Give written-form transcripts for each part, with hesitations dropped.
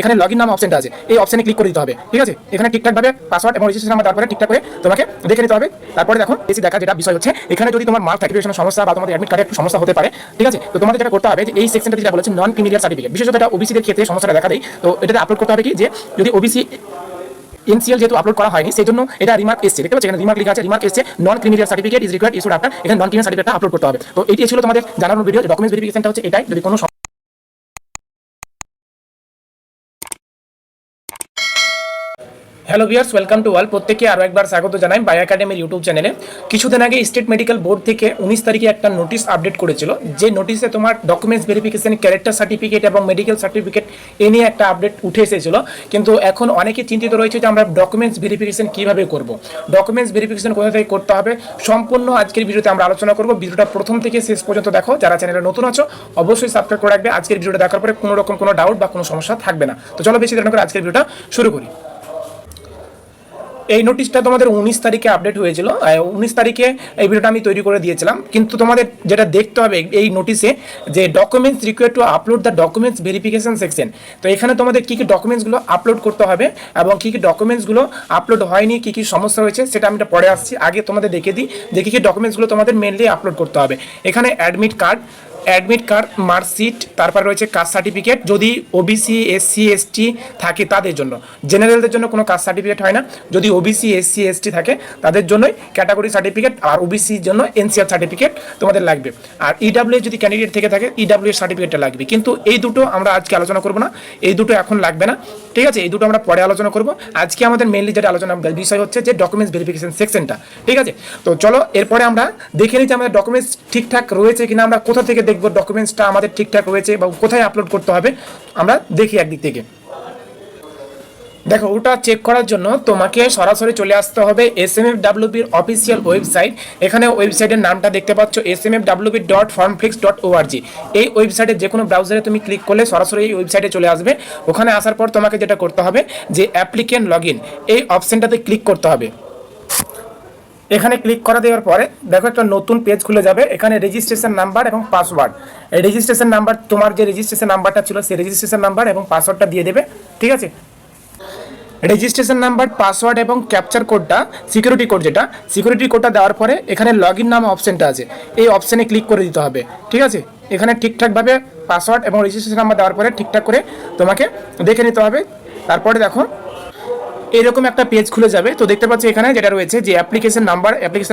এখানে লগইন নাম অপশনটা আছে, এই অপশনে ক্লিক করে দিতে হবে। ঠিক আছে, এখানে ঠিকঠাকভাবে পাসওয়ার্ড এবং রেজিস্ট্রেশন নাম্বার তারপরে ঠিকঠাক করে তোমাকে দেখে নিতে হবে। তারপরে দেখো বেশি দেখা যেটা বিষয় হচ্ছে, এখানে যদি তোমার মার্ক সার্টিফিকেশনের সমস্যা বা তোমাদের অ্যাডমিট কার্ডে একটু সমস্যা হতে পারে। ঠিক আছে, তো তোমাদের যেটা করতে হবে যে এই সেকশনটা যেটা বলেছে নন ক্রিমিলিয়ার সার্টিফিকেট, বিশেষত এটা ওবিসিদের ক্ষেত্রে সমস্যাটা দেখা দেয়। তো এটাতে আপলোড করতে হবে কি যে যদি ওবিসি এনসিএল যেহেতু আপলোড করা হয়নি সেই জন্য এটা রিমার্ক এসছে, দেখতে পাচ্ছ এখানে রিমার্ক লেখা আছে, রিমার্ক এসছে নন creamy layer certificate is required issued after, এখানে নন ক্রিমিলিয়ার সার্টিফিকেটটা আপলোড করতে হবে। তো এটি ছিল তোমাদের জানানোর ভিডিও, ডকুমেন্টস ভেরিফিকেশনটা হচ্ছে এটাই। যদি কোনো hello viewers, welcome to all. প্রত্যেককে আরও একবার স্বাগত জানাই বাই একাডেমির ইউটিউব চ্যানেলে। কিছুদিন আগে স্টেট মেডিকেল বোর্ড থেকে 19 তারিখে একটা নোটিশ আপডেট করেছিল, যে নোটিশে তোমার ডকুমেন্টস ভেরিফিকেশন, ক্যারেক্টার সার্টিফিকেট এবং মেডিকেল সার্টিফিকেট এ নিয়ে একটা আপডেট উঠে এসেছিল। কিন্তু এখন অনেকে চিন্তিত রয়েছে যে আমরা ডকুমেন্টস ভেরিফিকেশন কীভাবে করব, ডকুমেন্টস ভেরিফিকেশন কোথা থেকে করতে হবে, সম্পূর্ণ আজকের ভিডিওতে আমরা আলোচনা করব। ভিডিওটা প্রথম থেকে শেষ পর্যন্ত দেখো। যারা চ্যানেলে নতুন আছো অবশ্যই সাবস্ক্রাইব করে রাখবে। আজকের ভিডিওটা দেখার পরে কোনো রকম কোনো ডাউট বা কোনো সমস্যা থাকবে না। তো চলো বেশি দেরি করে আজকের ভিডিওটা শুরু করি। এই নোটিশটা তোমাদের 19 তারিখে আপডেট হয়েছিল, 19 তারিখে এই ভিডিওটা আমি তৈরি করে দিয়েছিলাম। কিন্তু তোমাদের যেটা দেখতে হবে এই নোটিশে যে documents required to upload the documents verification section, তো এখানে তোমাদের কী কী ডকুমেন্টসগুলো আপলোড করতে হবে এবং কী কী ডকুমেন্টসগুলো আপলোড হয়নি, কী কী সমস্যা হয়েছে সেটা আমি পরে আসছি। আগে তোমাদের দেখে দিই যে কী কী ডকুমেন্টসগুলো তোমাদের মেনলি আপলোড করতে হবে। এখানে অ্যাডমিট কার্ড, মার্কশিট, তারপর রয়েছে কাস্ট সার্টিফিকেট যদি ওবিসি এসসি এসটি থাকে তাদের জন্য, জেনারেলদের জন্য কোনো কাস্ট সার্টিফিকেট হয় না। যদি ওবিসি এসসি এসটি থাকে তাদের জন্যই ক্যাটাগরি সার্টিফিকেট, আর ওবিসির জন্য এনসিআর সার্টিফিকেট তোমাদের লাগবে। আর ইডাব্লিউ যদি ক্যান্ডিডেট থেকে থাকে ইডাব্লিউ সার্টিফিকেটটা লাগবে। কিন্তু এই দুটো আমরা আজকে আলোচনা করবো না, এই দুটো এখন লাগবে না। ঠিক আছে, এই দুটো আমরা পরে আলোচনা করবো। আজকে আমাদের মেনলি যেটা আলোচনা বিষয় হচ্ছে যে ডকুমেন্টস ভেরিফিকেশন সেকশনটা। ঠিক আছে, তো চলো এরপরে আমরা দেখে নিই যে আমাদের ডকুমেন্টস ঠিকঠাক রয়েছে কিনা, আমরা কোথা থেকে দেখবো ডকুমেন্টসটা আমাদের ঠিকঠাক রয়েছে বা কোথায় আপলোড করতে হবে আমরা দেখি একদিক থেকে। দেখো, ওটা চেক করার জন্য তোমাকে সরাসরি চলে আসতে হবে SMFWBEE অফিসিয়াল ওয়েবসাইট। এখানে ওয়েবসাইটের নামটা দেখতে পাচ্ছ smfwbee.formflix.org। এই ওয়েবসাইটে যে কোনো ব্রাউজারে তুমি ক্লিক করলে সরাসরি এই ওয়েবসাইটে চলে আসবে। ওখানে আসার পর তোমাকে যেটা করতে হবে যে অ্যাপ্লিকেন্ট লগইন এই অপশনটাতে ক্লিক করতে হবে। এখানে ক্লিক করা দেওয়ার পরে দেখো একটা নতুন পেজ খুলে যাবে। এখানে রেজিস্ট্রেশন নাম্বার এবং পাসওয়ার্ড, এই রেজিস্ট্রেশন নাম্বার তোমার যে রেজিস্ট্রেশন নাম্বারটা ছিল সেই রেজিস্ট্রেশন নাম্বার এবং পাসওয়ার্ডটা দিয়ে দেবে। ঠিক আছে, রেজিস্ট্রেশন নাম্বার, পাসওয়ার্ড এবং ক্যাপচার কোডটা, সিকিউরিটি কোড যেটা, সিকিউরিটি কোডটা দেওয়ার পরে এখানে লগইন নামে অপশনটা আছে, এই অপশনে ক্লিক করে দিতে হবে। ঠিক আছে, এখানে ঠিকঠাকভাবে পাসওয়ার্ড এবং রেজিস্ট্রেশন নাম্বার দেওয়ার পরে ঠিকঠাক করে তোমাকে দেখে নিতে হবে। তারপরে দেখো এরকম একটা পেজ খুলে যাবে। তো দেখতে পাচ্ছি এখানে যেটা রয়েছে যে অ্যাপ্লিকেশন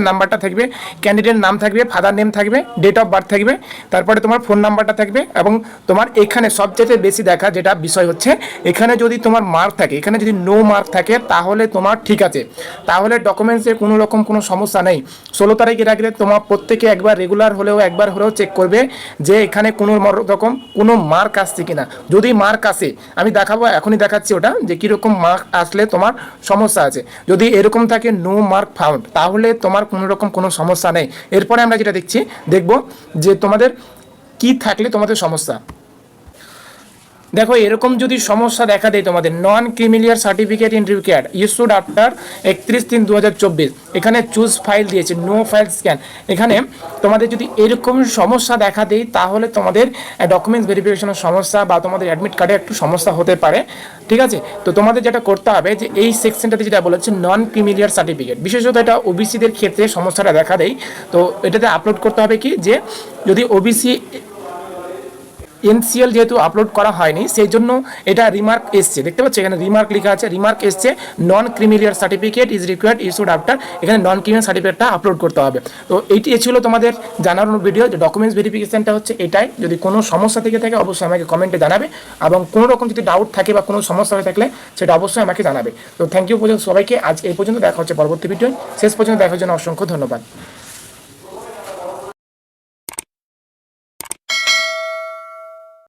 নাম্বারটা থাকবে, ক্যান্ডিডেট নাম থাকবে, ফাদার নেম থাকবে, ডেট অফ বার্থ থাকবে, তারপরে তোমার ফোন নাম্বারটা থাকবে এবং তোমার এখানে সবচেয়ে বেশি দেখা যেটা বিষয় হচ্ছে এখানে যদি তোমার মার্ক থাকে, এখানে যদি নো মার্ক থাকে তাহলে তোমার ঠিক আছে, তাহলে ডকুমেন্টসে কোনো রকম কোনো সমস্যা নেই। 16 তারিখের আগে তোমার প্রত্যেকে একবার রেগুলার হলেও একবার হলেও চেক করবে যে এখানে কোনো রকম কোনো মার্ক আসছে কিনা। যদি মার্ক আসে আমি দেখাবো, এখনই দেখাচ্ছি ওটা যে কীরকম মার্ক আসলে তোমার সমস্যা আছে। যদি এরকম থাকে নো মার্ক ফাউন্ড তাহলে তোমার কোনো রকম কোনো সমস্যা নেই। এরপরে আমরা যেটা দেখব যে তোমাদের কি থাকলে তোমাদের সমস্যা। দেখো এরকম যদি সমস্যা দেখা দেয় তোমাদের নন creamy layer certificate in required issued after 31/3/2024, এখানে চুজ ফাইল দিয়েছে, নো ফাইল স্ক্যান। এখানে তোমাদের যদি এরকম সমস্যা দেখা দেয় তাহলে তোমাদের ডকুমেন্টস ভেরিফিকেশনের সমস্যা বা তোমাদের অ্যাডমিট কার্ডে একটু সমস্যা হতে পারে। ঠিক আছে, তো তোমাদের যেটা করতে হবে যে এই সেকশনটাতে যেটা বলেছে নন ক্রিমিলিয়ার সার্টিফিকেট, বিশেষত এটা ওবিসিদের ক্ষেত্রে সমস্যাটা দেখা দেয়। তো এটাতে আপলোড করতে হবে কি যে যদি ওবিসি এনসিএল যেহেতু আপলোড করা হয়নি সেই জন্য এটা রিমার্ক এসছে, দেখতে পাচ্ছি এখানে রিমার্ক লেখা আছে, রিমার্ক এসছে নন creamy layer certificate is required issued after, এখানে নন ক্রিমিলিয়ার সার্টিফিকেটটা আপলোড করতে হবে। তো এইটি ছিল তোমাদের জানানোর ভিডিও যে ডকুমেন্টস ভেরিফিকেশনটা হচ্ছে এটাই। যদি কোনো সমস্যা থেকে থাকে অবশ্যই আমাকে কমেন্টে জানাবে এবং কোনো রকম যদি ডাউট থাকে বা কোনো সমস্যা হয়ে থাকলে সেটা অবশ্যই আমাকে জানাবে। তো থ্যাংক ইউ সবাইকে, আজ এই পর্যন্ত, দেখা হচ্ছে পরবর্তী ভিডিও। শেষ পর্যন্ত দেখার জন্য অসংখ্য ধন্যবাদ।